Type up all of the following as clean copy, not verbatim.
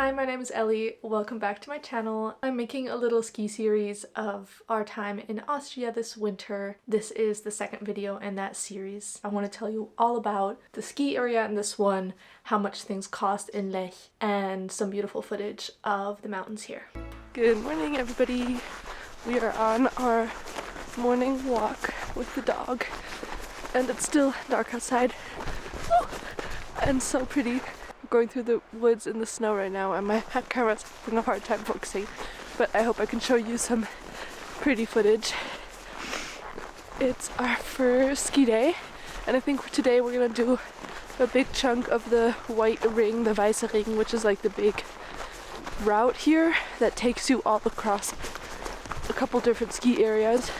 Hi, my name is Ellie. Welcome back to my channel. I'm making a little ski series of our time in Austria this winter. This is the second video in that series. I want to tell you all about the ski area in this one, how much things cost in Lech, and some beautiful footage of the mountains here. Good morning, everybody. We are on our morning walk with the dog, and it's still dark outside. Woo! And so pretty. Going through the woods in the snow right now, and my camera's having a hard time focusing, but I hope I can show you some pretty footage. It's our first ski day, and I think today we're gonna do a big chunk of the white ring, the Weiße Ring, which is like the big route here that takes you all across a couple different ski areas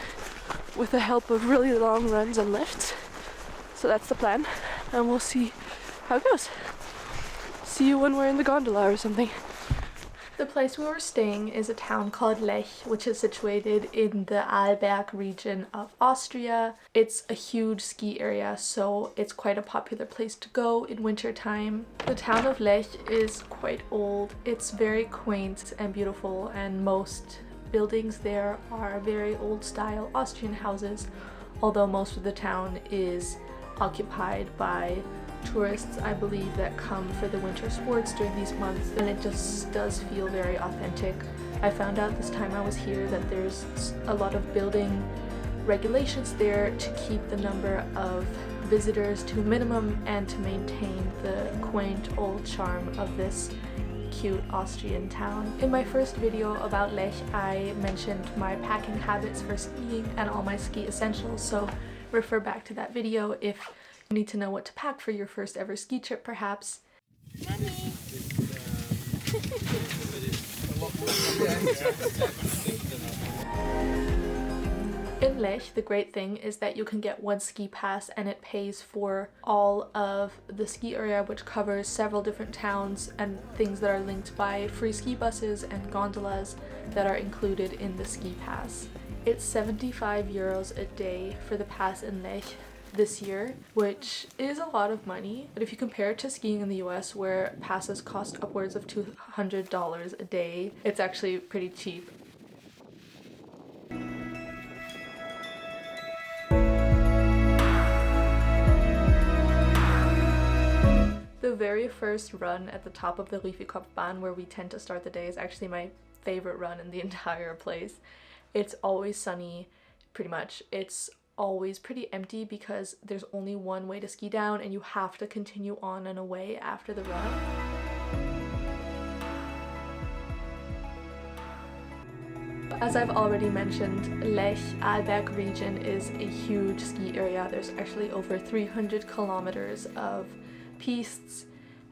with the help of really long runs and lifts. So that's the plan, and we'll see how it goes. See you when we're in the gondola or something. The place we were staying is a town called Lech, which is situated in the Arlberg region of Austria. It's a huge ski area, so it's quite a popular place to go in winter time. The town of Lech is quite old. It's very quaint and beautiful, and most buildings there are very old style Austrian houses, although most of the town is occupied by tourists, I believe, that come for the winter sports during these months, and it just does feel very authentic. I found out this time I was here that there's a lot of building regulations there to keep the number of visitors to a minimum and to maintain the quaint old charm of this cute Austrian town. In my first video about Lech, I mentioned my packing habits for skiing and all my ski essentials, so refer back to that video if you need to know what to pack for your first ever ski trip, perhaps. Mommy. In Lech, the great thing is that you can get one ski pass and it pays for all of the ski area, which covers several different towns and things that are linked by free ski buses and gondolas that are included in the ski pass. It's 75 euros a day for the pass in Lech this year, which is a lot of money, but if you compare it to skiing in the US where passes cost upwards of $200 a day, it's actually pretty cheap. The very first run at the top of the Riefikopfbahn, where we tend to start the day, is actually my favorite run in the entire place. It's always sunny, pretty much. It's always pretty empty because there's only one way to ski down and you have to continue on and away after the run. As I've already mentioned, Lech Arlberg region is a huge ski area. There's actually over 300 kilometers of pistes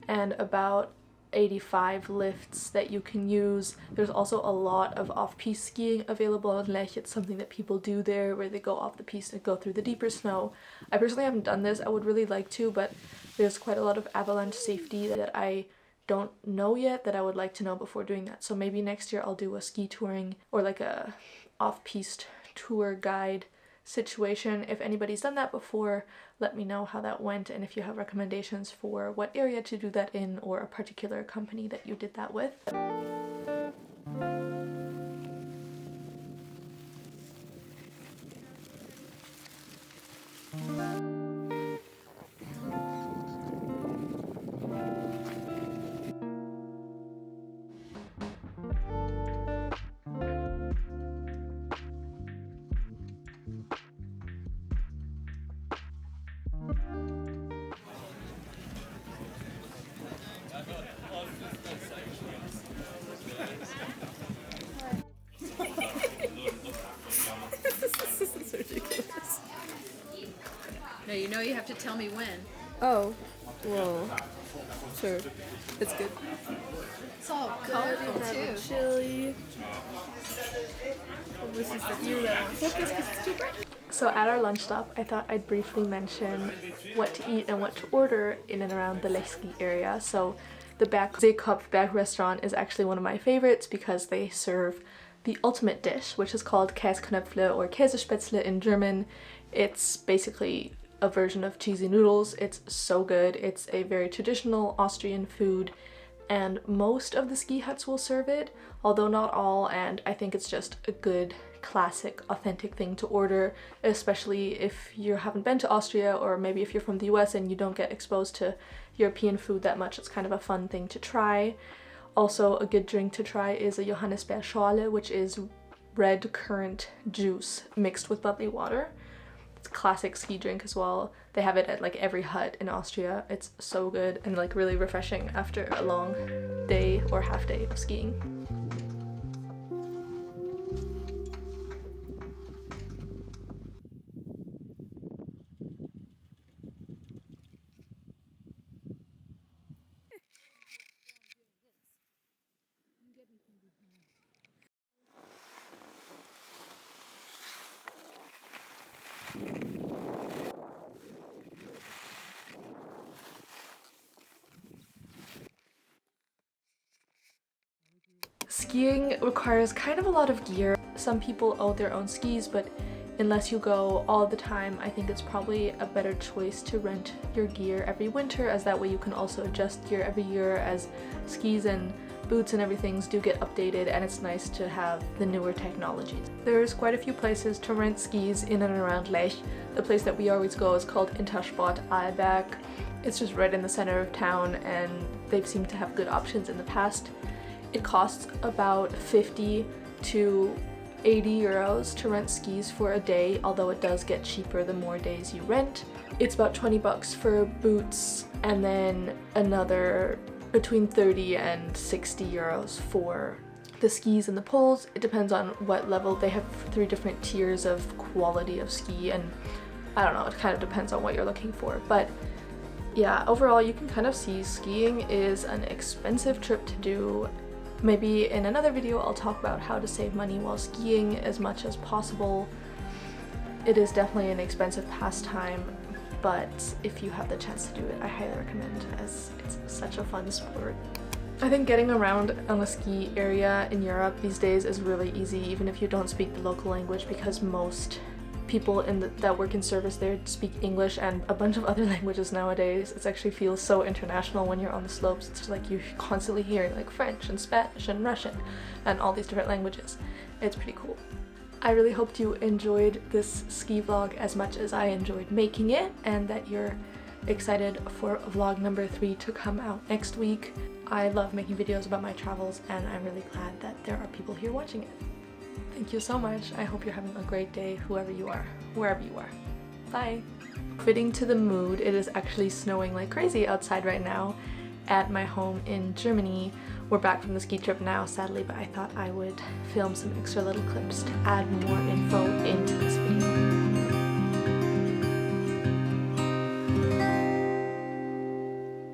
and about 85 lifts that you can use. There's also a lot of off-piste skiing available in Lech. It's something that people do there, where they go off the piste and go through the deeper snow. I personally haven't done this. I would really like to, but there's quite a lot of avalanche safety that I don't know yet that I would like to know before doing that. So maybe next year I'll do a ski touring or like a off-piste tour guide situation. If anybody's done that before, let me know how that went, and if you have recommendations for what area to do that in or a particular company that you did that with. No, you know you have to tell me when. Oh, well, sure. It's good. It's all colorful too. Chili. This is the you that wants focus because it's too bright. So at our lunch stop, I thought I'd briefly mention what to eat and what to order in and around the Lech ski area. So the Seekopfberg restaurant is actually one of my favorites because they serve the ultimate dish, which is called Käseknöpfle or Käsespätzle in German. It's basically a version of cheesy noodles. It's so good. It's a very traditional Austrian food and most of the ski huts will serve it, although not all, and I think it's just a good classic authentic thing to order, especially if you haven't been to Austria, or maybe if you're from the US and you don't get exposed to European food that much. It's kind of a fun thing to try. Also, a good drink to try is a Johannisbeerschorle, which is red currant juice mixed with bubbly water. It's a classic ski drink as well. They have it at like every hut in Austria. It's so good and like really refreshing after a long day or half day of skiing. Skiing requires kind of a lot of gear. Some people own their own skis, but unless you go all the time, I think it's probably a better choice to rent your gear every winter, as that way you can also adjust gear every year as skis and boots and everything do get updated, and it's nice to have the newer technologies. There's quite a few places to rent skis in and around Lech. The place that we always go is called Intersport Aalberg. It's just right in the center of town, and they've seemed to have good options in the past. It costs about 50 to 80 euros to rent skis for a day, although it does get cheaper the more days you rent. It's about 20 bucks for boots, and then another between 30 and 60 euros for the skis and the poles. It depends on what level. They have 3 different tiers of quality of ski, and I don't know, it kind of depends on what you're looking for. But yeah, overall you can kind of see skiing is an expensive trip to do. Maybe in another video I'll talk about how to save money while skiing as much as possible. It is definitely an expensive pastime, but if you have the chance to do it, I highly recommend, as it's such a fun sport. I think getting around on a ski area in Europe these days is really easy, even if you don't speak the local language, because most people that work in service there speak English and a bunch of other languages nowadays. It actually feels so international when you're on the slopes. It's like you're constantly hearing like French and Spanish and Russian and all these different languages. It's pretty cool. I really hoped you enjoyed this ski vlog as much as I enjoyed making it, and that you're excited for vlog number 3 to come out next week. I love making videos about my travels, and I'm really glad that there are people here watching it. Thank you so much. I hope you're having a great day, whoever you are, wherever you are. Bye! Fitting to the mood, it is actually snowing like crazy outside right now at my home in Germany. We're back from the ski trip now, sadly, but I thought I would film some extra little clips to add more info into this video.